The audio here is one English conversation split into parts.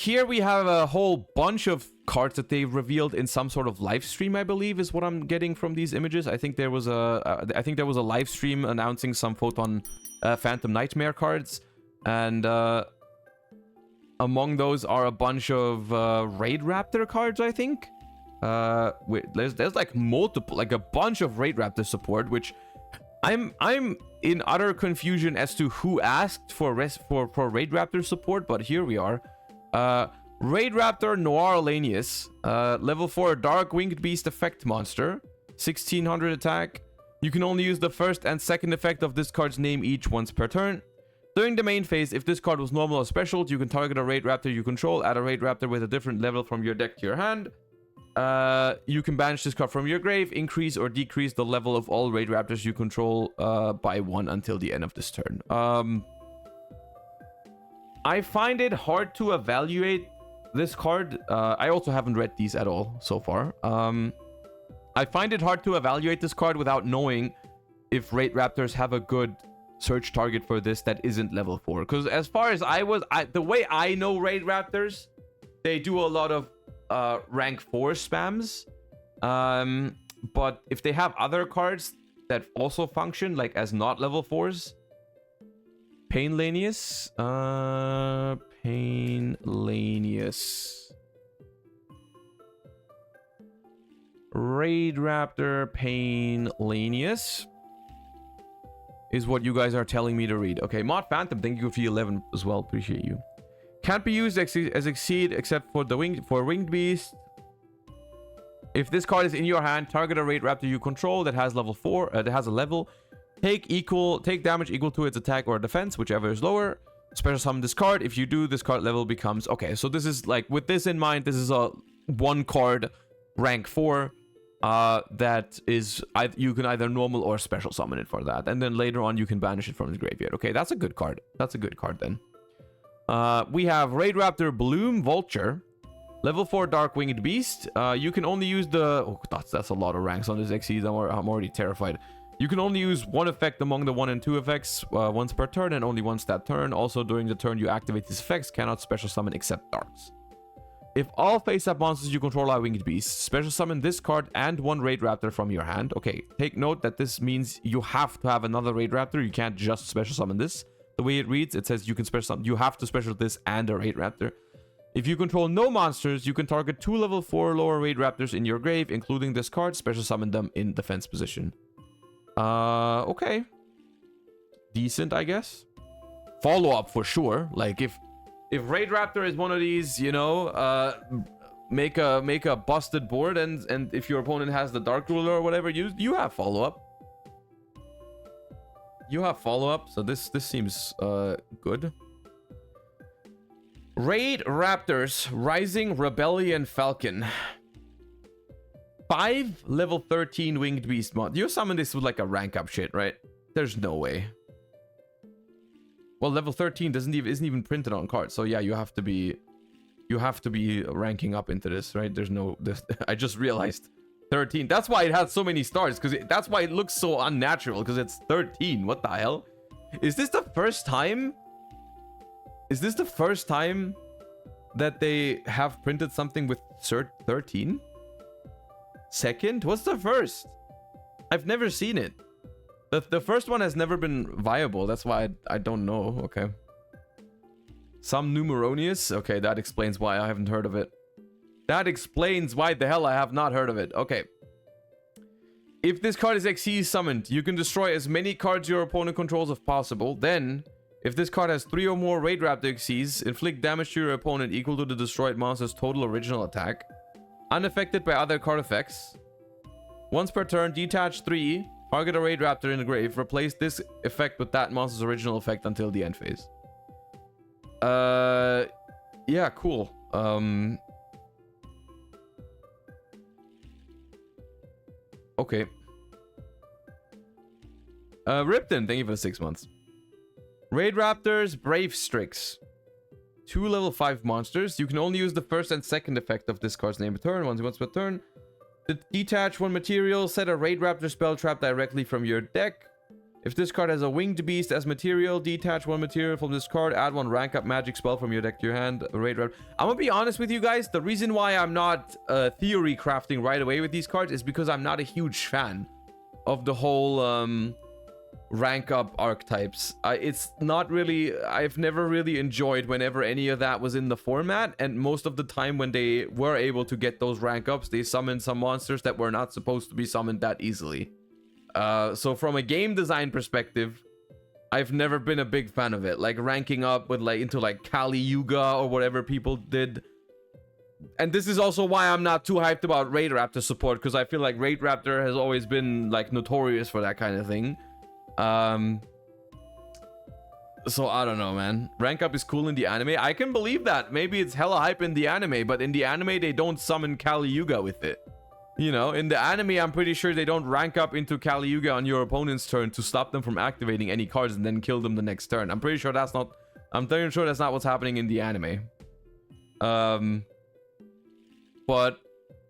here we have a whole bunch of cards that they've revealed in some sort of live stream, I believe, is what I'm getting from these images. I think there was a live stream announcing some Photon Phantom Nightmare cards, and among those are a bunch of Raid Raptor cards, I think. There's like multiple, like a bunch of Raid Raptor support, which I'm in utter confusion as to who asked for Raid Raptor support, but here we are. Raid Raptor Noir Lanius, level 4 Dark Winged Beast effect monster, 1600 attack. You can only use the first and second effect of this card's name each once per turn. During the main phase, if this card was normal or special, you can target a Raid Raptor you control, add a Raid Raptor with a different level from your deck to your hand. You can banish this card from your grave, increase or decrease the level of all Raid Raptors you control by 1 until the end of this turn. I find it hard to evaluate this card. I also haven't read these at all so far. I find it hard to evaluate this card without knowing if Raid Raptors have a good search target for this that isn't level 4. Because as far as the way I know Raid Raptors, they do a lot of rank 4 spams. But if they have other cards that also function like as not level 4s, Painlanius. Raid Raptor Painlanius is what you guys are telling me to read. Okay, Mod Phantom, thank you for the 11 as well. Appreciate you. Can't be used as Exceed except for the Winged Beast. If this card is in your hand, target a Raid Raptor you control that has level 4. That has a level. Take damage equal to its attack or defense, whichever is lower. Special summon this card. If you do, this card level becomes... Okay, so this is like, with this in mind, this is a 1 card rank 4 that is... You can either normal or special summon it for that. And then later on, you can banish it from the graveyard. Okay, that's a good card. That's a good card then. We have Raid Raptor Bloom Vulture. Level 4 Dark Winged Beast. You can only use the... Oh, that's a lot of ranks on this Xyz. I'm already terrified. You can only use one effect among the 1 and 2 effects once per turn and only once that turn. Also, during the turn you activate these effects, cannot special summon except darts. If all face-up monsters you control are winged beasts, special summon this card and 1 Raid Raptor from your hand. Okay, take note that this means you have to have another Raid Raptor. You can't just special summon this. The way it reads, it says you can special summon. You have to special this and a Raid Raptor. If you control no monsters, you can target 2 level 4 lower Raid Raptors in your grave, including this card. Special summon them in defense position. Okay. Decent, I guess. Follow-up for sure. Like, if Raid Raptor is one of these, you know, make a busted board, and if your opponent has the Dark Ruler or whatever, you have follow-up. You have follow-up, so this seems good. Raid Raptors Rising Rebellion Falcon. 5 level 13 Winged Beast mod. You summon this with like a rank up shit, right? There's no way. Well, level 13 isn't even printed on cards, so yeah, you have to be ranking up into this, right? There's no this. I just realized 13. That's why it has so many stars, because that's why it looks so unnatural, because it's 13. What the hell? Is this the first time? Is this the first time that they have printed something with 13? Second? What's the first? I've never seen it. The first one has never been viable. That's why I don't know. Okay. Some Numeronius. Okay, that explains why I haven't heard of it. That explains why the hell I have not heard of it. Okay. If this card is Xyz summoned, you can destroy as many cards your opponent controls as possible. Then, if this card has 3 or more Raid Raptor Xyz, inflict damage to your opponent equal to the destroyed monster's total original attack. Unaffected by other card effects. Once per turn, detach 3. Target a Raid Raptor in the grave. Replace this effect with that monster's original effect until the end phase. Yeah, cool. Okay. Ripton, thank you for the 6 months. Raid Raptors, Brave Strix. 2 level 5 monsters. You can only use the first and second effect of this card's name per turn. Once per turn. Detach 1 material. Set a Raid Raptor spell trap directly from your deck. If this card has a winged beast as material, detach one material from this card, add one rank up magic spell from your deck to your hand. Raid Raptor. I'm gonna be honest with you guys. The reason why I'm not theory crafting right away with these cards is because I'm not a huge fan of the whole rank up archetypes. It's not really, I've never really enjoyed whenever any of that was in the format, and most of the time when they were able to get those rank ups, they summoned some monsters that were not supposed to be summoned that easily. So from a game design perspective, I've never been a big fan of it. Like ranking up with like into like Kali Yuga or whatever people did. And this is also why I'm not too hyped about Raid Raptor support, because I feel like Raid Raptor has always been like notorious for that kind of thing. So I don't know, man. Rank up is cool in the anime. I can believe that. Maybe it's hella hype in the anime, but in the anime they don't summon Kali Yuga with it. You know, in the anime, I'm pretty sure they don't rank up into Kali Yuga on your opponent's turn to stop them from activating any cards and then kill them the next turn. I'm pretty sure that's not what's happening in the anime. But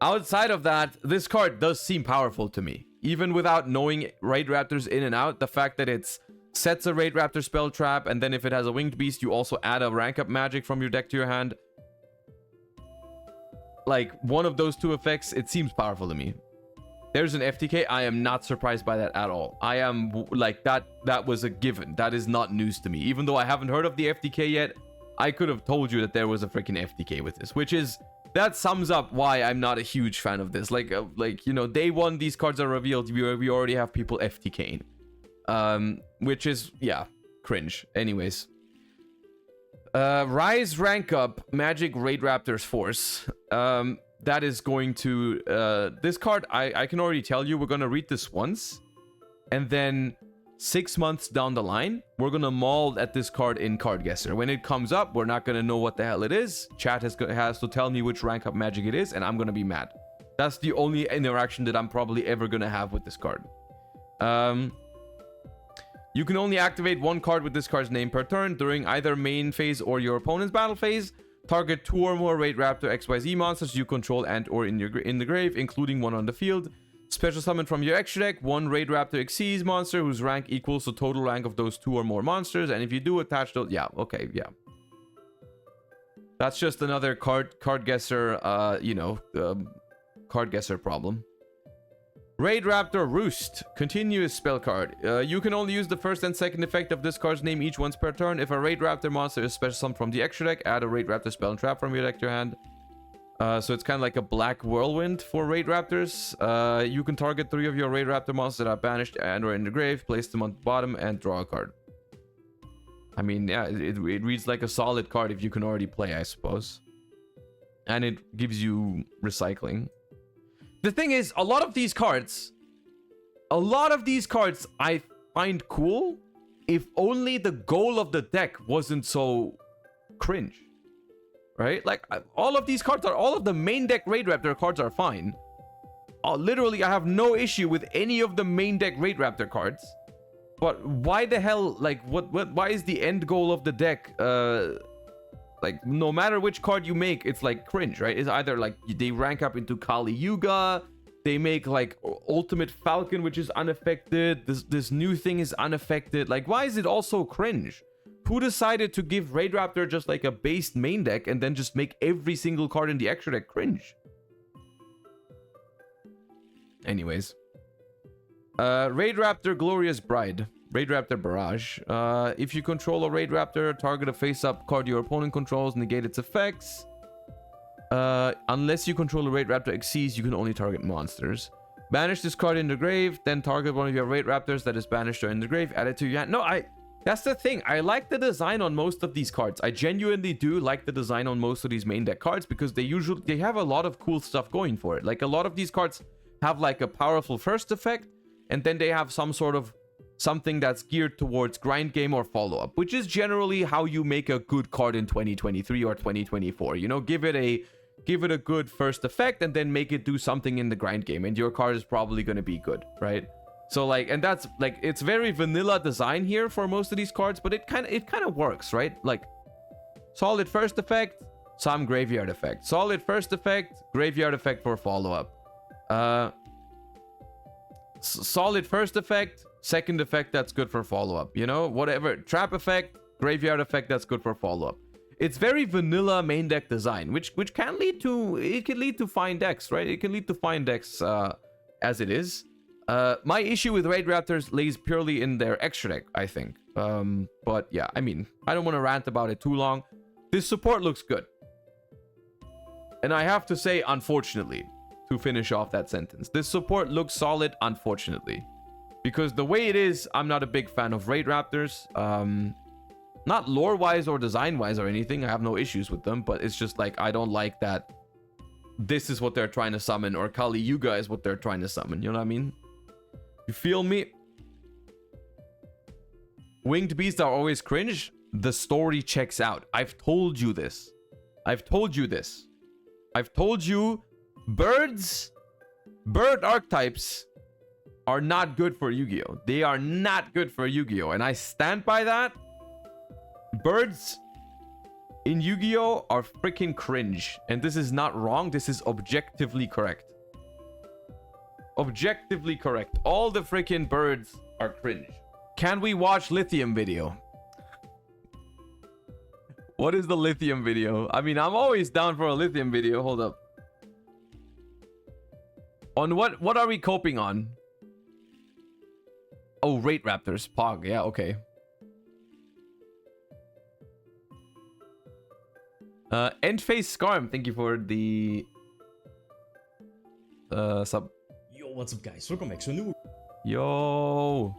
outside of that, this card does seem powerful to me. Even without knowing Raid Raptors in and out, the fact that it sets a Raid Raptor spell trap, and then if it has a winged beast, you also add a rank up magic from your deck to your hand. Like, one of those two effects, it seems powerful to me. There's an FTK. I am not surprised by that at all. I am, like, that was a given. That is not news to me. Even though I haven't heard of the FTK yet, I could have told you that there was a freaking FTK with this. Which is, that sums up why I'm not a huge fan of this. Like you know, day one, these cards are revealed. We already have people FTKing. Which is, yeah, cringe. Anyways. Rise rank up Magic Raid Raptor's Force. That is going to this card, I can already tell you, we're gonna read this once, and then 6 months down the line we're gonna maul at this card in Card Guesser. When it comes up, we're not gonna know what the hell it is. Chat has to tell me which rank up magic it is, and I'm gonna be mad. That's the only interaction that I'm probably ever gonna have with this card. You can only activate one card with this card's name per turn during either main phase or your opponent's battle phase. Target 2 or more Raid Raptor XYZ monsters you control and or in the grave, including one on the field. Special summon from your extra deck one Raid Raptor Xyz monster whose rank equals the total rank of those 2 or more monsters, and if you do, attach those. Yeah, okay, yeah. That's just another card guesser, card guesser problem. Raid Raptor Roost. Continuous spell card. You can only use the first and second effect of this card's name each once per turn. If a Raid Raptor monster is special summoned from the extra deck, add a Raid Raptor spell and trap from your deck to your hand. So it's kind of like a black whirlwind for Raid Raptors. You can target 3 of your Raid Raptor monsters that are banished and or in the grave, place them on the bottom, and draw a card. I mean, yeah, it reads like a solid card if you can already play, I suppose. And it gives you recycling. The thing is, a lot of these cards I find cool if only the goal of the deck wasn't so cringe. Right? Like, all of these cards all of the main deck Raid Raptor cards are fine. Literally, I have no issue with any of the main deck Raid Raptor cards. But why the hell, like, why is the end goal of the deck, like, no matter which card you make, it's like cringe, right? It's either like they rank up into Kali Yuga, they make like Ultimate Falcon, which is unaffected, this new thing is unaffected. Like, why is it all so cringe? Who decided to give Raid Raptor just like a based main deck and then just make every single card in the extra deck cringe? Anyways. Raid Raptor Glorious Bride. Raid Raptor Barrage. If you control a Raid Raptor, target a face-up card your opponent controls, negate its effects. Unless you control a Raid Raptor Xyz, you can only target monsters. Banish this card in the grave, then target one of your Raid Raptors that is banished or in the grave, add it to your hand. No, that's the thing. I like the design on most of these cards. I genuinely do like the design on most of these main deck cards because they have a lot of cool stuff going for it. Like, a lot of these cards have like a powerful first effect, and then they have some sort of something that's geared towards grind game or follow-up, which is generally how you make a good card in 2023 or 2024. You know, give it a good first effect and then make it do something in the grind game, and your card is probably going to be good, right? So like, and that's like, it's very vanilla design here for most of these cards, but it kind of works, right? Like, solid first effect, some graveyard effect. Solid first effect, graveyard effect for follow-up. Solid first effect, Second effect, that's good for follow-up. You know, whatever. Trap effect, graveyard effect, that's good for follow-up. It's very vanilla main deck design, which can lead to... It can lead to fine decks, right? It can lead to fine decks as it is. My issue with Raid Raptors lays purely in their extra deck, I think. But yeah, I mean, I don't want to rant about it too long. This support looks good. And I have to say, unfortunately, to finish off that sentence, this support looks solid, unfortunately. Because the way it is, I'm not a big fan of Raid Raptors. Not lore-wise or design-wise or anything. I have no issues with them, but it's just like, I don't like that this is what they're trying to summon, or Kali Yuga is what they're trying to summon. You know what I mean? You feel me? Winged beasts are always cringe. The story checks out. I've told you this. I've told you this. I've told you bird archetypes are not good for Yu-Gi-Oh! They are not good for Yu-Gi-Oh! And I stand by that. Birds in Yu-Gi-Oh! Are freaking cringe. And this is not wrong. This is objectively correct. Objectively correct. All the freaking birds are cringe. Can we watch Lithium video? What is the Lithium video? I mean, I'm always down for a Lithium video. Hold up. On what are we coping on? Oh, Raid Raptors. Pog. Yeah, okay. Endface Scarm, thank you for the sub. Yo, what's up guys? Welcome back. So new Yo.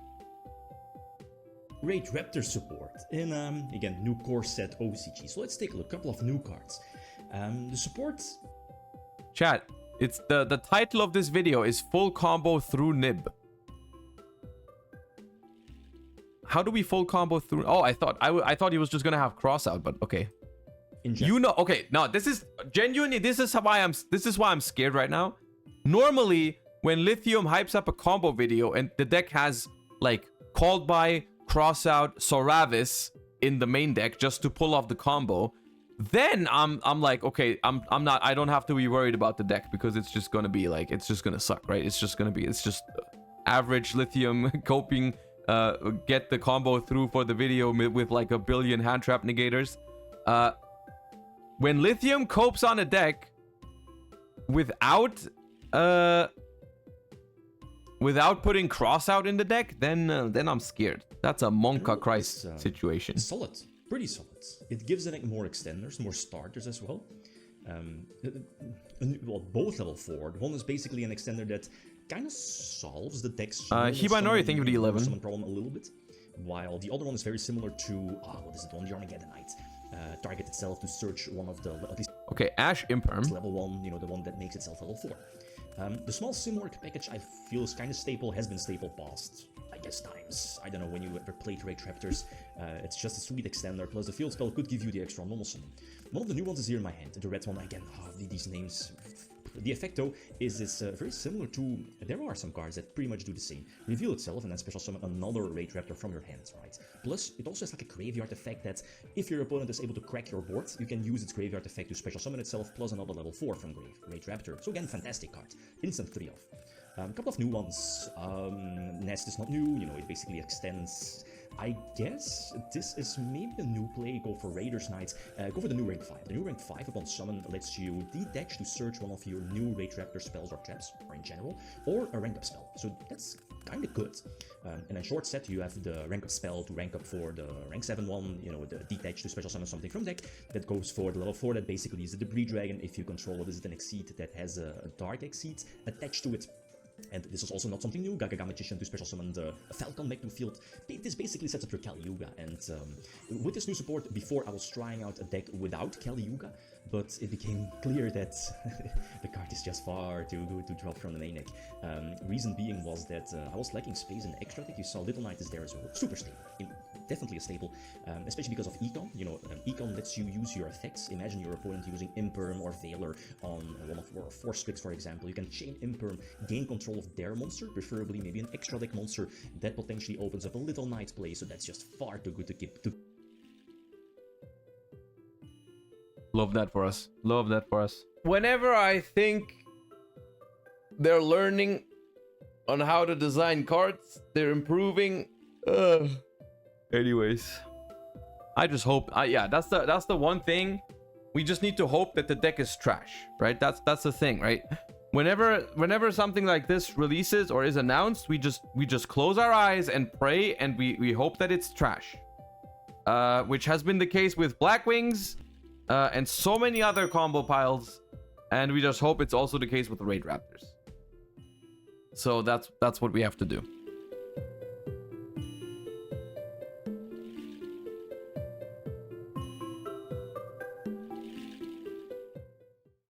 Raid Raptor support in again new core set OCG. So let's take a look. Couple of new cards. The support. Chat. It's the title of this video is full combo through Nib. How do we full combo through? Oh, I thought he was just gonna have cross out, but okay. You know, okay. No, this is genuinely. This is why I'm scared right now. Normally, when Lithium hypes up a combo video and the deck has like called by, cross out, Soravis in the main deck just to pull off the combo, then I'm like, okay, I don't have to be worried about the deck because it's just gonna be like, it's just gonna suck, right? It's just average Lithium coping, get the combo through for the video with like a billion hand trap negators. When Lithium copes on a deck without putting cross out in the deck, then I'm scared. That's a Monka Christ situation. Solid, pretty solid. It gives the deck more extenders, more starters as well. Well, both level 4. One is basically an extender that kind of solves the deck's Hibanori, thank you for the 11. Summon problem a little bit, while the other one is very similar to what is it? One, the Armageddonite. Target itself to search one of the at least. Okay, Ash Imperm. Level 1, you know, the one that makes itself level 4. The small Simwork package I feel is kind of staple, has been staple past, I guess, times. I don't know when you ever played Raid Raptors. It's just a sweet extender, plus the field spell could give you the extra normal summon. One of the new ones is here in my hand, the red one. Again, these names. The effect though is very similar to, there are some cards that pretty much do the same. Reveal itself and then special summon another Raid Raptor from your hand, right? Plus, it also has like a graveyard effect that if your opponent is able to crack your board, you can use its graveyard effect to special summon itself plus another level 4 from Raid Raptor. So again, fantastic card. Instant 3 off. A couple of new ones. Nest is not new, you know, it basically extends. I guess this is maybe a new play. Go for Raiders Knights. Go for the new rank 5. The new rank 5 upon summon lets you detach to search one of your new Raid Raptor spells or traps, or in general, or a rank up spell. So that's kind of good. And in short set, you have the rank up spell to rank up for the rank 7 one, you know, the detach to special summon something from deck. That goes for the level 4 that basically is the Debris Dragon. If you control what is it, an Exceed that has a Dark Exceed attached to it. And this is also not something new. Gaga Magician to special summon the Falcon back to field. This basically sets up your Kali Yuga. And with this new support, before I was trying out a deck without Kali Yuga, but it became clear that the card is just far too good to drop from the main deck. Reason being was that I was lacking space in the extra deck. You saw Little Knight is there as well. Super stable. Definitely a staple, especially because of Econ. You know, Econ lets you use your effects. Imagine your opponent using Imperm or Veiler on one of your Force Clicks, for example. You can chain Imperm, gain control of their monster, preferably maybe an extra deck monster. That potentially opens up a Little Knight play, so that's just far too good to keep. Love that for us. Love that for us. Whenever I think they're learning on how to design cards. They're improving. Anyways, I just hope. Yeah, that's the one thing. We just need to hope that the deck is trash, right? That's the thing, right? Whenever something like this releases or is announced, we just close our eyes and pray, and we hope that it's trash. Which has been the case with Black Wings, and so many other combo piles, and we just hope it's also the case with the Raid Raptors. So that's what we have to do.